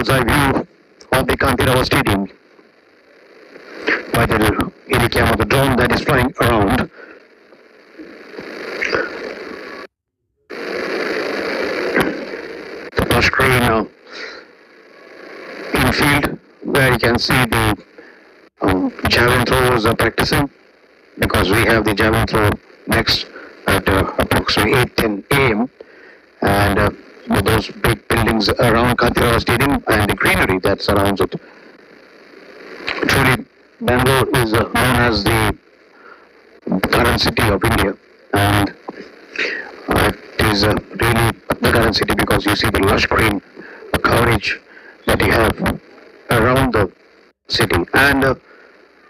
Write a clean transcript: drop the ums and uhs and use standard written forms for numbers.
bird's eye view of the Kanteerava Stadium by the helicam of the drone that is flying around. The plush green infield where you can see the javelin throwers are practicing, because we have the javelin throw next at approximately 8:10 a.m. and with those big buildings around Kanteerava Stadium and the greenery that surrounds it. Truly, Bangalore is known as the current city of India, and it is really the current city because you see the lush green coverage that you have around the city. And